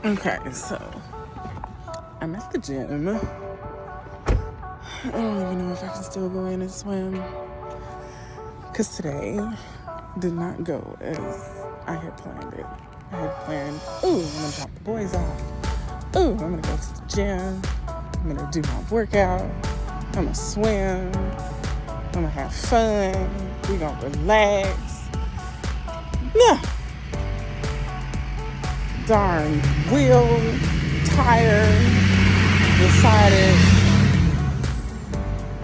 Okay, so I'm at the gym. I don't even know if I can still go in and swim, because today did not go as I had planned it. I had planned, I'm gonna drop the boys off. I'm gonna go to the gym. I'm gonna do my workout. I'm gonna swim. I'm gonna have fun. We're gonna relax. No. Darn wheel, tire decided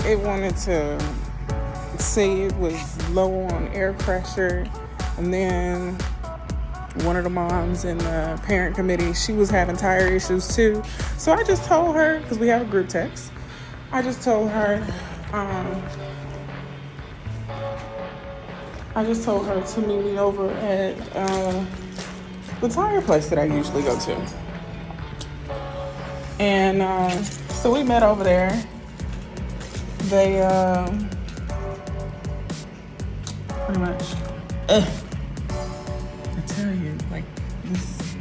it wanted to say it was low on air pressure, and then one of the moms in the parent committee, she was having tire issues too. So I just told her, because we have a group text, I just told her to meet me over at the tire place that I usually go to. And so we met over there. They pretty much I tell you, like, this,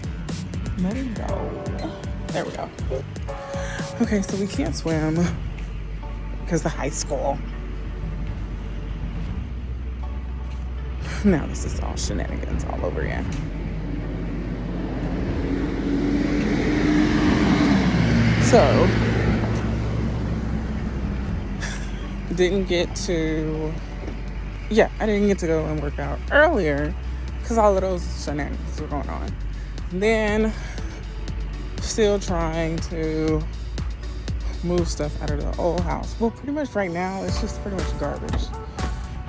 let it go. There we go. Okay, so we can't swim because the high school. Now this is all shenanigans all over again. So, I didn't get to go and work out earlier because all of those shenanigans were going on. And then, still trying to move stuff out of the old house. Well, pretty much right now, it's just pretty much garbage.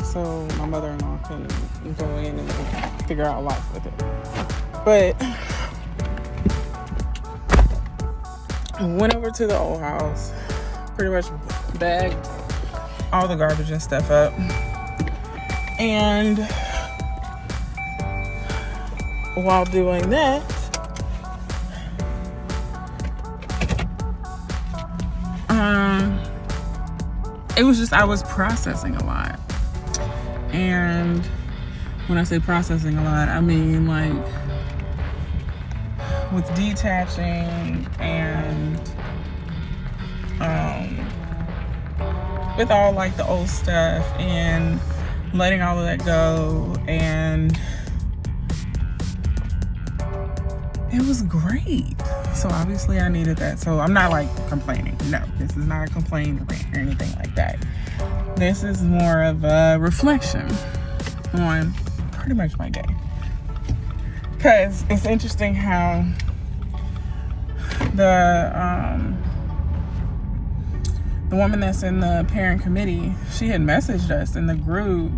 So my mother-in-law can go in and figure out life with it. But I went over to the old house, pretty much bagged all the garbage and stuff up. And while doing that, it was just, I was processing a lot. And when I say processing a lot, I mean like with detaching and with all like the old stuff and letting all of that go, and it was great. So obviously I needed that. So I'm not like complaining. No, this is not a complaint or anything like that. This is more of a reflection on pretty much my day. Because it's interesting how the woman that's in the parent committee, she had messaged us in the group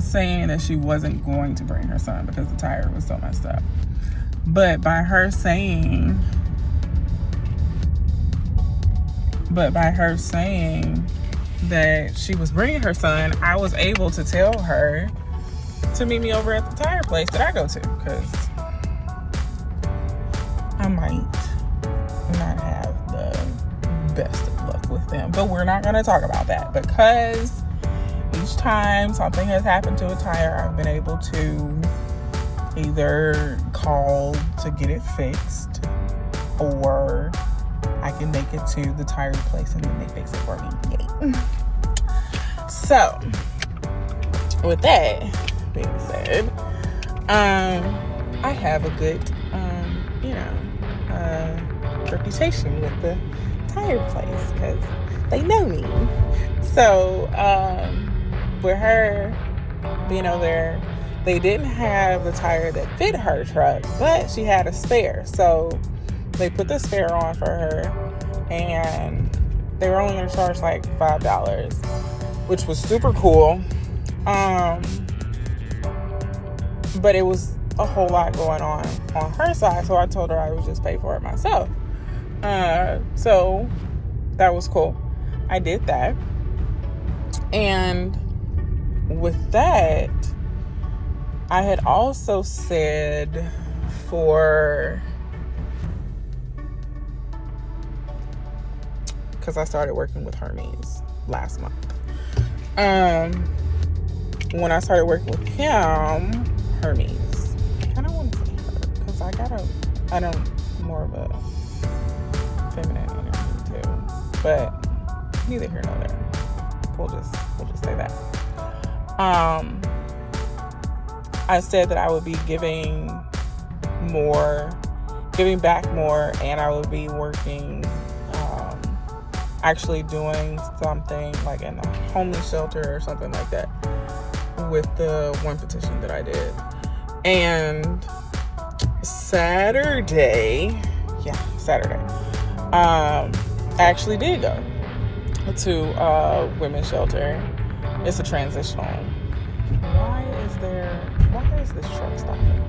saying that she wasn't going to bring her son because the tire was so messed up. But by her saying that she was bringing her son, I was able to tell her to meet me over at the tire place that I go to, because I might not have the best of luck with them. But we're not going to talk about that, because each time something has happened to a tire, I've been able to either call to get it fixed, or I can make it to the tire place and then they fix it for me. Yay. So, with that being said, I have a good, reputation with the tire place because they know me. So, with her being over there, they didn't have the tire that fit her truck, but she had a spare. So they put the spare on for her, and they were only going to charge like $5, which was super cool. But it was a whole lot going on her side, so I told her I would just pay for it myself. So that was cool. I did that. And with that, I had also said because I started working with Hermes last month. When I started working with him, Hermes, I kind of want to say I don't, more of a feminine energy too, but neither here nor there. We'll just say that. I said that I would be giving back more, and I would be working, actually doing something like in a homeless shelter or something like that with the one petition that I did. And Saturday, I actually did go to a women's shelter. It's a transitional. Why is this truck stopping?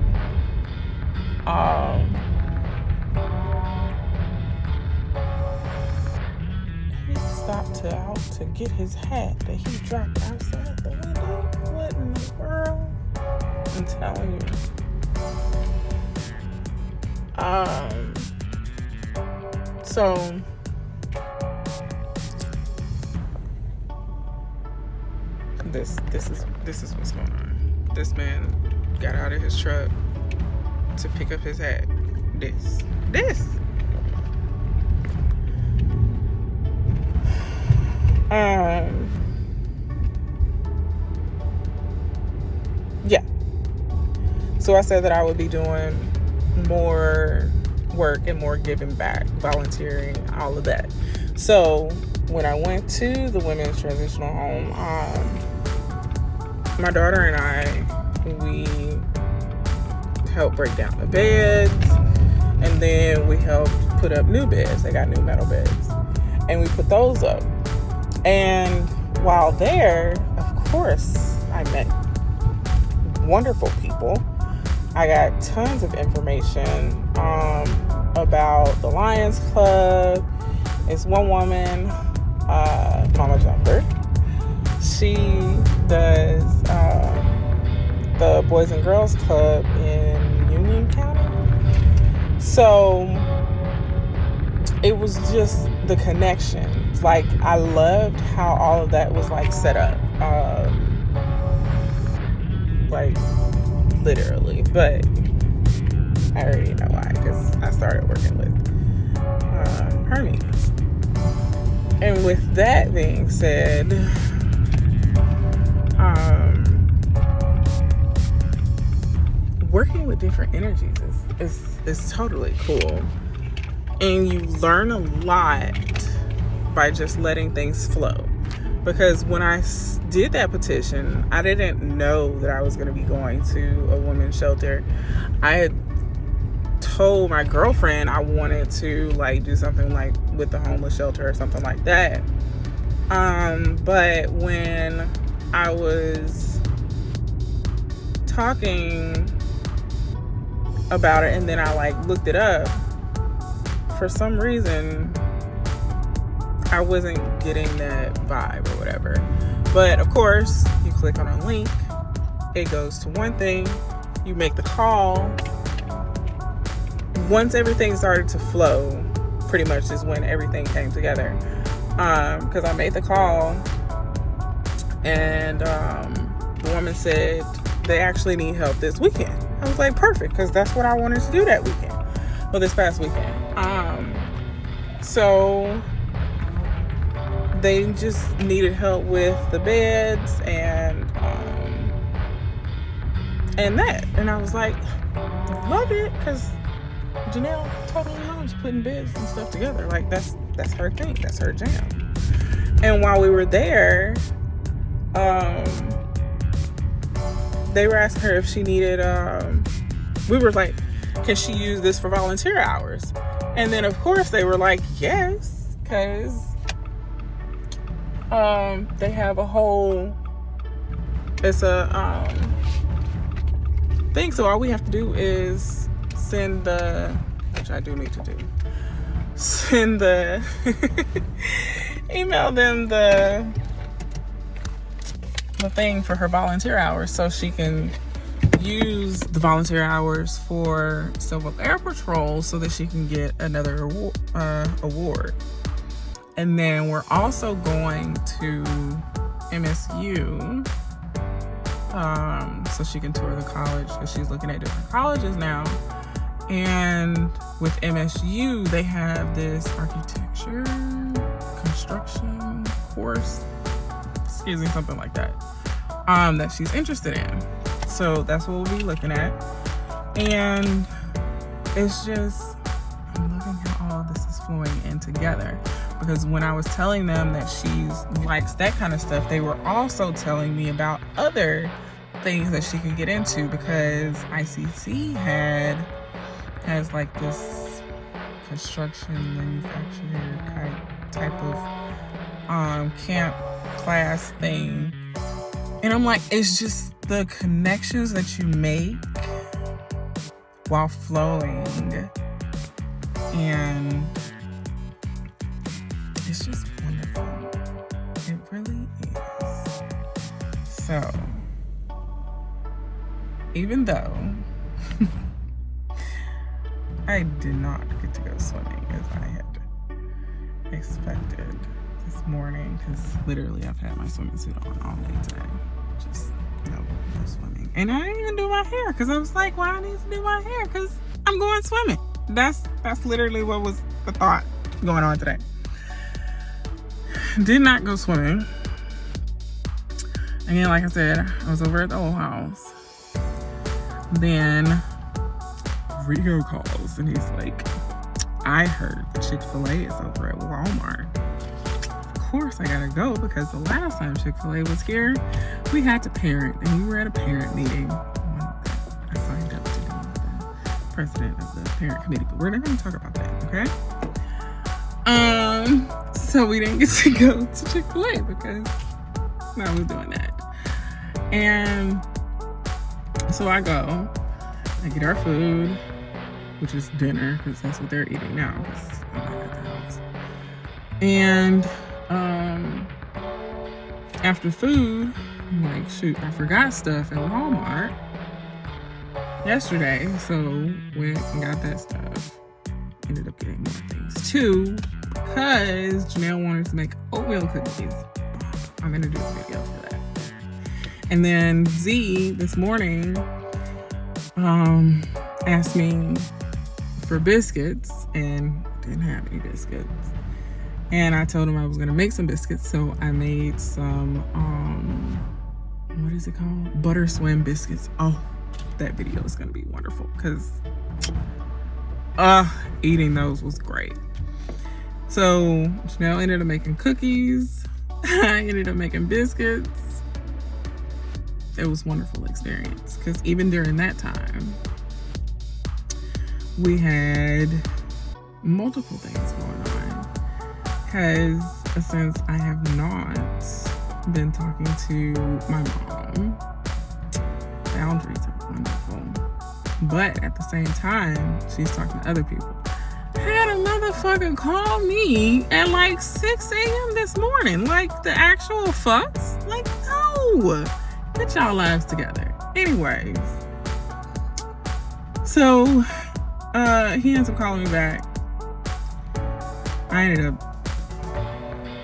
He stopped out to get his hat that he dropped outside the window. What in the world? I'm telling you. So this is what's going on. This man got out of his truck to pick up his hat. This. Yeah. So I said that I would be doing more work and more giving back, volunteering, all of that. So when I went to the women's transitional home, my daughter and I, we helped break down the beds, and then we helped put up new beds. They got new metal beds, and we put those up. And while there, of course, I met wonderful people. I got tons of information about the Lions Club. It's one woman, Mama Jumper. She does the Boys and Girls Club in Union County. So it was just the connections. Like, I loved how all of that was like set up. Like, literally. But I already know why, because I started working with Hermes. And with that being said, working with different energies is totally cool. And you learn a lot by just letting things flow. Because when I did that petition, I didn't know that I was going to be going to a women's shelter. I had told my girlfriend I wanted to like do something like with the homeless shelter or something like that. But when I was talking about it and then I like looked it up, for some reason I wasn't getting that vibe or whatever. But of course, you click on a link, it goes to one thing, you make the call. Once everything started to flow, pretty much is when everything came together. Because I made the call, and the woman said they actually need help this weekend. I was like, perfect, because that's what I wanted to do that weekend. Well, this past weekend. So they just needed help with the beds and that. And I was like, love it, because Janelle totally loves putting beds and stuff together. Like, that's her thing. That's her jam. And while we were there, they were asking her if she needed, we were like, can she use this for volunteer hours? And then, of course, they were like, yes, because they have a whole, it's a thing. So all we have to do is send which I do need to do, email them the thing for her volunteer hours so she can use the volunteer hours for Civil Air Patrol so that she can get another award. And then we're also going to MSU so she can tour the college, because she's looking at different colleges now. And with MSU, they have this architecture, construction course, excuse me, something like that, that she's interested in. So that's what we'll be looking at. And it's just, I'm loving how all of this is flowing in together. Because when I was telling them that she likes that kind of stuff, they were also telling me about other things that she could get into, because ICC has like this construction manufacturer type of camp class thing. And I'm like, it's just the connections that you make while flowing, and it's just wonderful. It really is. So, even though I did not get to go swimming as I had expected this morning, because literally I've had my swimming suit on all day today. Just no swimming. And I didn't even do my hair, because I was like, well, I need to do my hair because I'm going swimming. That's literally what was the thought going on today. Did not go swimming. Again, like I said, I was over at the old house. Then Rico calls and he's like, I heard the Chick-fil-A is over at Walmart. Of course I gotta go, because the last time Chick-fil-A was here, we had to parent, and we were at a parent meeting. I signed up to be the president of the parent committee, but we're not gonna talk about that, okay? So we didn't get to go to Chick-fil-A because I was doing that. And so I go, I get our food, which is dinner, because that's what they're eating now, because I'm not at the house. And after food, I'm like, shoot, I forgot stuff at Walmart yesterday, so went and got that stuff. Ended up getting more things too, because Janelle wanted to make oatmeal cookies. I'm gonna do a video for that. And then Z this morning asked me for biscuits, and didn't have any biscuits. And I told him I was gonna make some biscuits, so I made some what is it called? Butter Swim biscuits. Oh, that video is gonna be wonderful, because eating those was great. So Janelle ended up making cookies. I ended up making biscuits. It was a wonderful experience, because even during that time, we had multiple things going on. Because since I have not been talking to my mom, boundaries are wonderful. But at the same time, she's talking to other people. I had a motherfucker call me at like 6 a.m. this morning. Like, the actual fucks? Like, no. Get y'all lives together. Anyways. So, he ends up calling me back. I ended up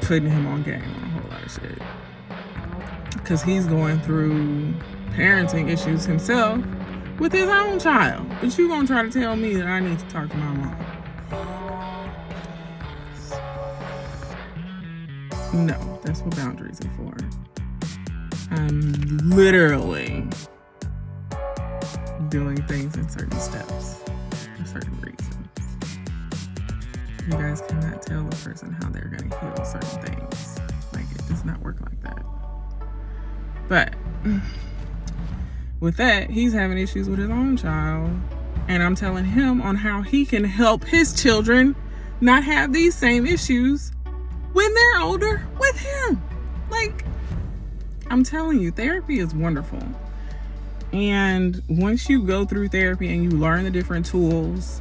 putting him on game on a whole lot of shit. Because he's going through parenting issues himself with his own child. But you gonna try to tell me that I need to talk to my mom? No, that's what boundaries are for. I'm literally doing things in certain steps for certain reasons. You guys cannot tell the person how they're going to heal certain things. Like, it does not work like that. But with that, he's having issues with his own child, and I'm telling him on how he can help his children not have these same issues when they're older with him. Like, I'm telling you, therapy is wonderful. And once you go through therapy and you learn the different tools,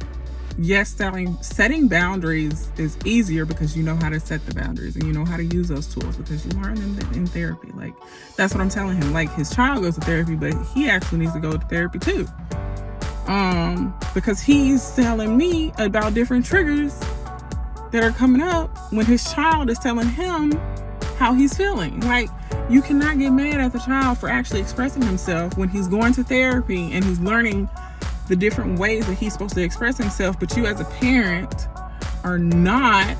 yes, setting boundaries is easier because you know how to set the boundaries and you know how to use those tools because you learn them in therapy. Like, that's what I'm telling him. Like, his child goes to therapy, but he actually needs to go to therapy too. Because he's telling me about different triggers that are coming up when his child is telling him how he's feeling. Like, you cannot get mad at the child for actually expressing himself when he's going to therapy and he's learning the different ways that he's supposed to express himself, but you as a parent are not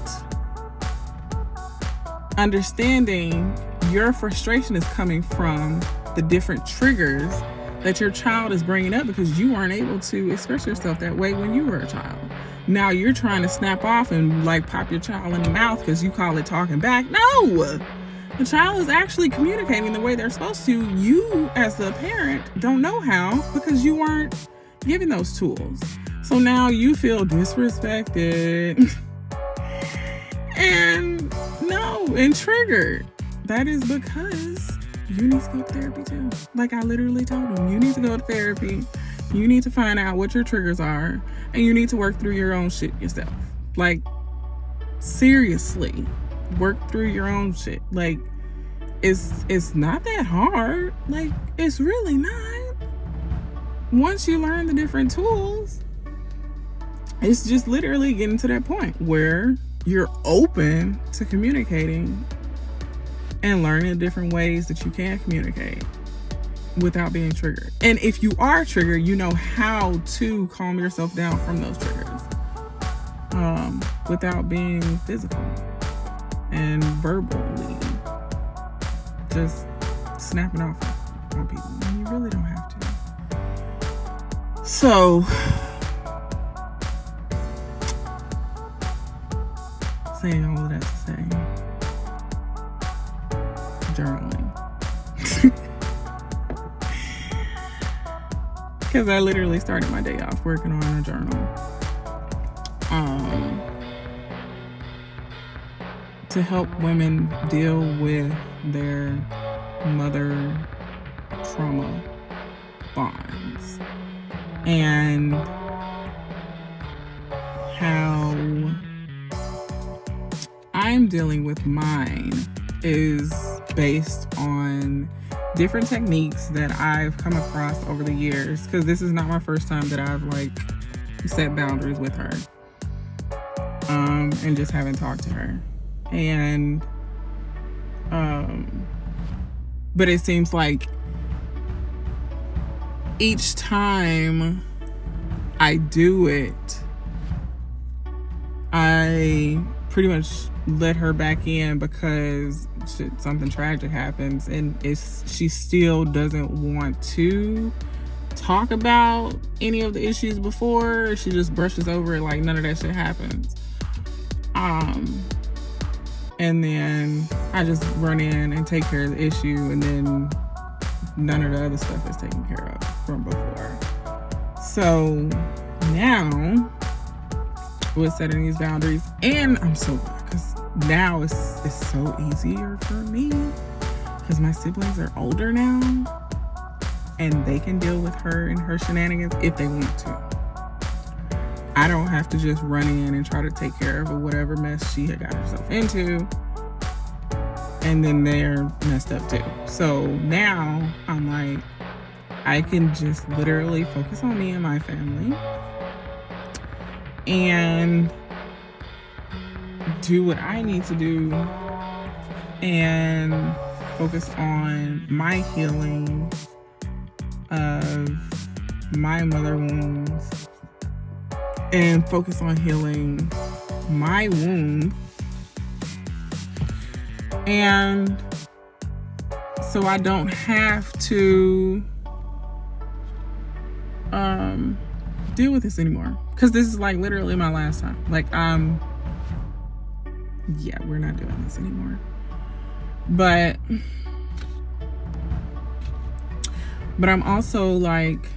understanding your frustration is coming from the different triggers that your child is bringing up because you weren't able to express yourself that way when you were a child. Now you're trying to snap off and like pop your child in the mouth because you call it talking back. No! The child is actually communicating the way they're supposed to. You, as the parent, don't know how because you weren't given those tools. So now you feel disrespected and triggered. That is because you need to go to therapy too. Like I literally told him, you need to go to therapy. You need to find out what your triggers are, and you need to work through your own shit yourself. Like, seriously, work through your own shit. Like, it's not that hard. Like, it's really not. Once you learn the different tools, it's just literally getting to that point where you're open to communicating and learning different ways that you can communicate without being triggered. And if you are triggered, you know how to calm yourself down from those triggers without being physical and verbally just snapping off on people. And you really don't have to. So, saying all of that to say, journaling. Because I literally started my day off working on a journal. To help women deal with their mother trauma bonds. And how I'm dealing with mine is based on different techniques that I've come across over the years, because this is not my first time that I've like set boundaries with her and just haven't talked to her. And but it seems like each time I do it, I pretty much let her back in because something tragic happens, and she still doesn't want to talk about any of the issues before. She just brushes over it like none of that shit happens. And then I just run in and take care of the issue, and then none of the other stuff is taken care of from before. So now with setting these boundaries, and I'm so glad because now it's so easier for me because my siblings are older now and they can deal with her and her shenanigans if they want to. I don't have to just run in and try to take care of whatever mess she had got herself into, and then they're messed up too. So now I'm like, I can just literally focus on me and my family and do what I need to do and focus on my healing of my mother wounds and focus on healing my wound. And so I don't have to deal with this anymore, because this is like literally my last time. Like yeah, we're not doing this anymore. But I'm also like,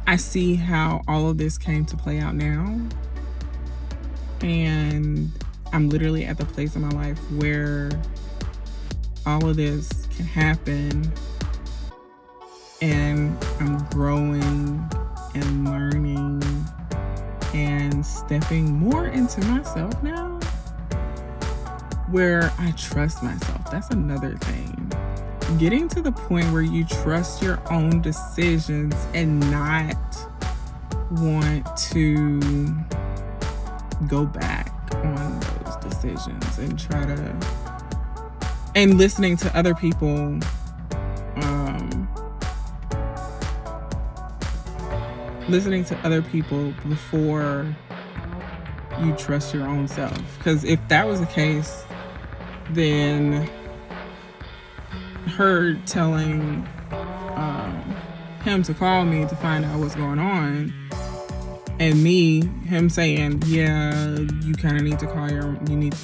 I see how all of this came to play out now, and I'm literally at the place in my life where all of this can happen, and I'm growing and learning and stepping more into myself now, where I trust myself. That's another thing. Getting to the point where you trust your own decisions and not want to go back on those decisions and try to, and listening to other people listening to other people before you trust your own self. Because if that was the case, then her telling him to call me to find out what's going on, and him saying, yeah, you kind of need to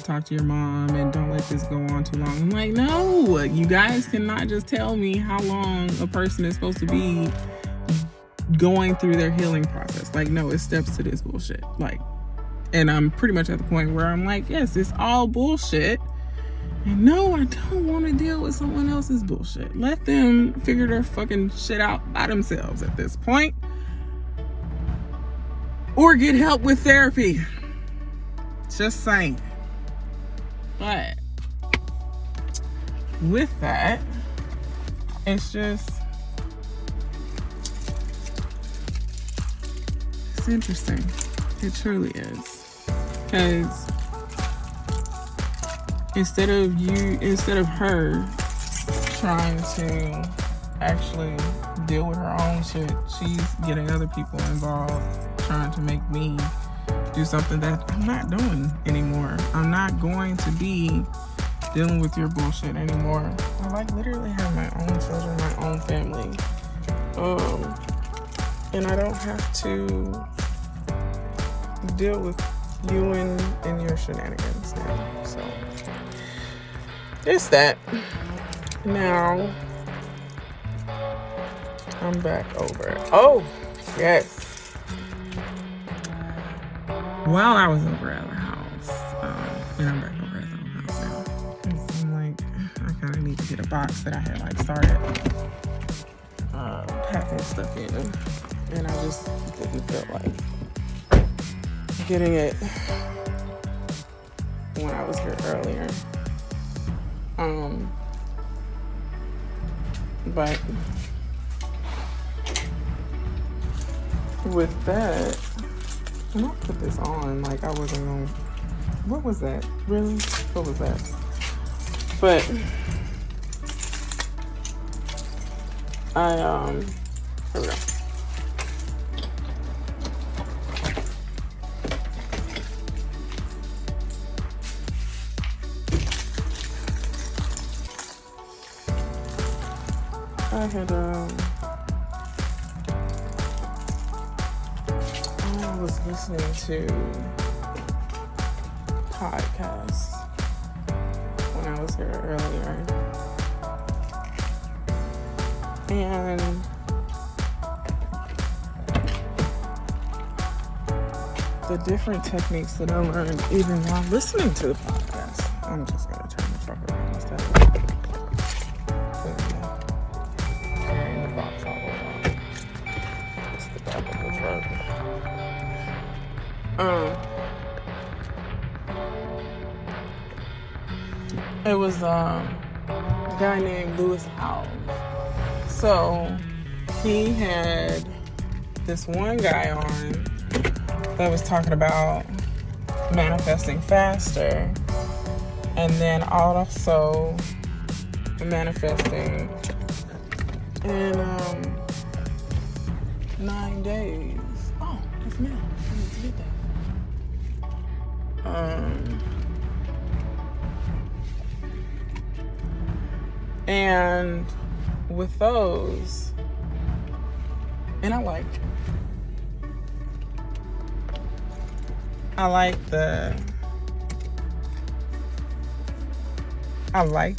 talk to your mom and don't let this go on too long. I'm like, no, you guys cannot just tell me how long a person is supposed to be going through their healing process. Like, no, it's steps to this bullshit. Like, and I'm pretty much at the point where I'm like, yes, it's all bullshit. And no, I don't want to deal with someone else's bullshit. Let them figure their fucking shit out by themselves at this point. Or get help with therapy. Just saying. But with that, it's interesting. It truly is. Because instead of her trying to actually deal with her own shit, she's getting other people involved, trying to make me do something that I'm not doing anymore. I'm not going to be dealing with your bullshit anymore. I like literally have my own children, my own family. And I don't have to deal with you and your shenanigans now. So it's that. Now I'm back over it. Oh, yes. While I was over at her house, and I'm back over at her house now. I'm like, I kind of need to get a box that I had like started packing stuff in, and I just didn't feel like getting it when I was here earlier. But with that, when I put this on, like I wasn't going, what was that? Really? What was that? But here we go. I was listening to podcasts when I was here earlier, and the different techniques that I learned even while listening to the podcast. I'm just gonna turn the fuck around instead of carrying the box all over. It's the back of the truck. It was a guy named Lewis Howes. So he had this one guy on that was talking about manifesting faster, and then also manifesting in 9 days. Oh, that's me. I need to get that. And with those, and I like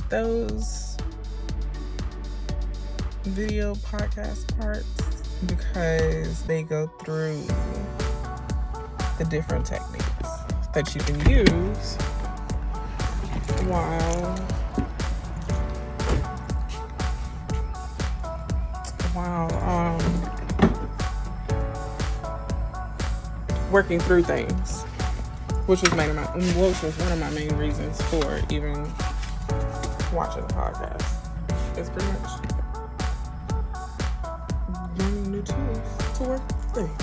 those video podcast parts because they go through the different techniques that you can use while working through things, which was one of my main reasons for even watching the podcast. It's pretty much learning new tools to work through things.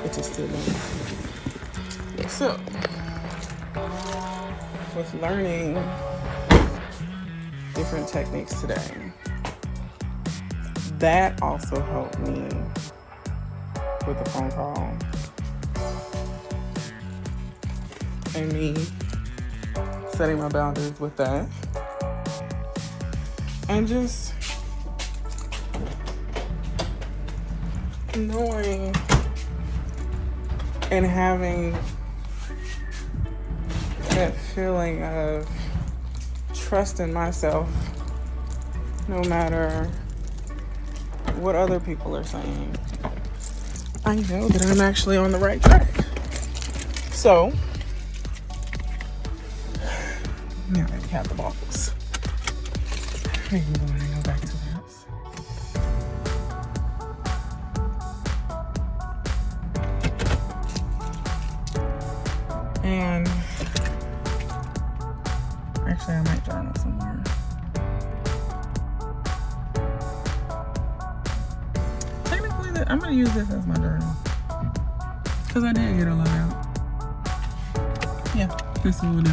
It is still going. So with learning different techniques today. That also helped me with the phone call and me setting my boundaries with that. And just knowing and having that feeling of trust in myself, no matter what other people are saying. I know that I'm actually on the right track. So, now that we have the box, we can go ahead and go back to this. And actually, I might journal somewhere. Technically, I'm going to use this as my journal, because I did get a lot out. Yeah, this is what we'll do.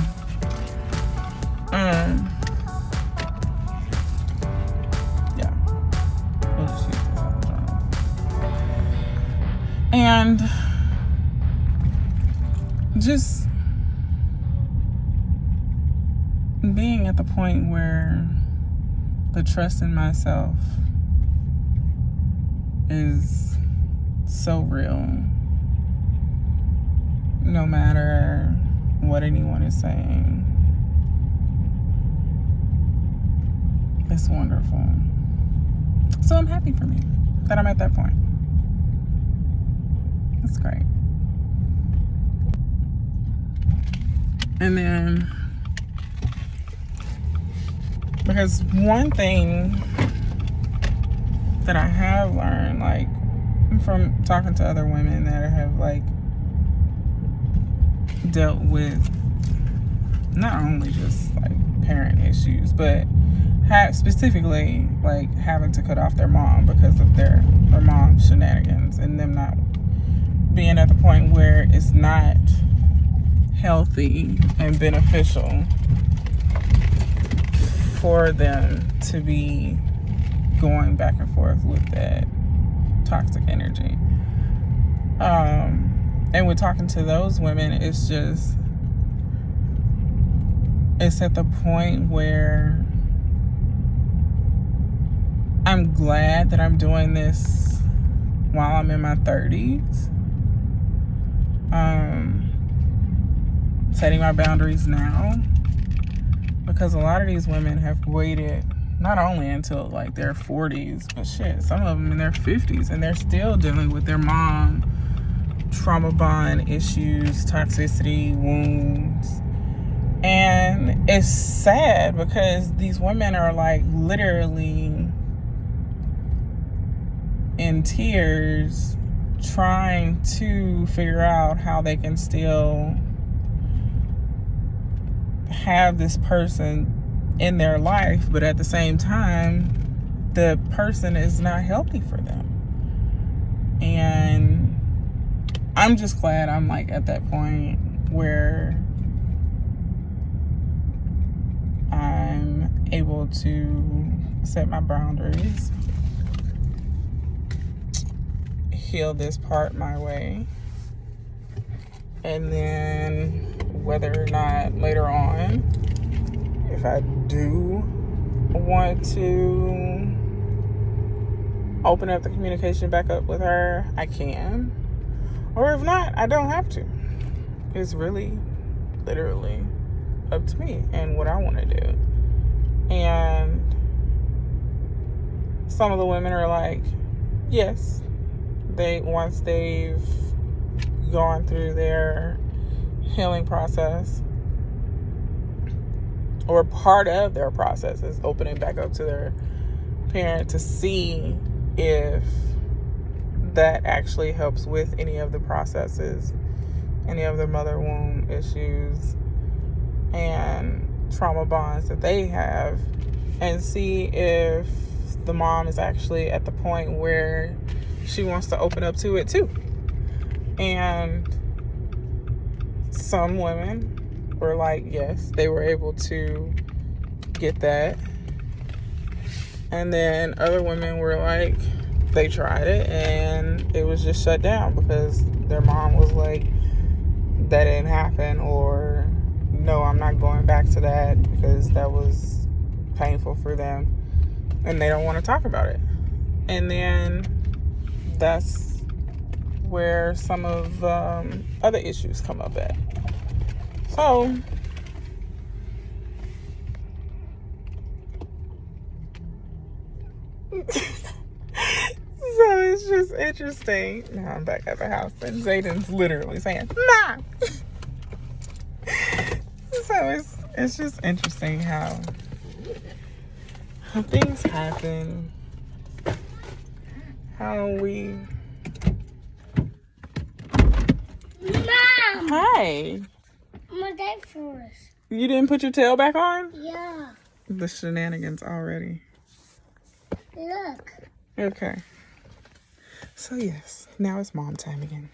Yeah, we'll just use this as a journal. And just being at the point where the trust in myself is so real, no matter what anyone is saying. It's wonderful. So I'm happy for me that I'm at that point. That's great. And then, because one thing that I have learned, like, from talking to other women that have, like, dealt with not only just, like, parent issues, but specifically, like, having to cut off their mom because of their mom's shenanigans, and them not being at the point where it's not healthy and beneficial for them to be going back and forth with that toxic energy. And with talking to those women, it's at the point where I'm glad that I'm doing this while I'm in my 30s. Setting my boundaries now, because a lot of these women have waited not only until like their 40s, but shit, some of them in their 50s, and they're still dealing with their mom trauma bond issues, toxicity, wounds. And it's sad because these women are like literally in tears trying to figure out how they can still have this person in their life, but at the same time the person is not healthy for them. And I'm just glad I'm like at that point where I'm able to set my boundaries, heal this part my way, and then whether or not later on, if I do want to open up the communication back up with her, I can. Or if not, I don't have to. It's really, literally up to me and what I want to do. And some of the women are like, yes, once they've gone through their healing process, or part of their process is opening back up to their parent to see if that actually helps with any of the processes, any of the mother womb issues and trauma bonds that they have, and see if the mom is actually at the point where she wants to open up to it too. And some women were like, yes, they were able to get that. And then other women were like, they tried it and it was just shut down because their mom was like, that didn't happen, or no, I'm not going back to that because that was painful for them and they don't want to talk about it. And then that's where some of other issues come up at. So so it's just interesting. Now I'm back at the house and Zayden's literally saying, "Nah." So it's just interesting how things happen. How we... Mom! Hi. My diapers. You didn't put your tail back on? Yeah. The shenanigans already. Look. Okay. So yes, now it's mom time again.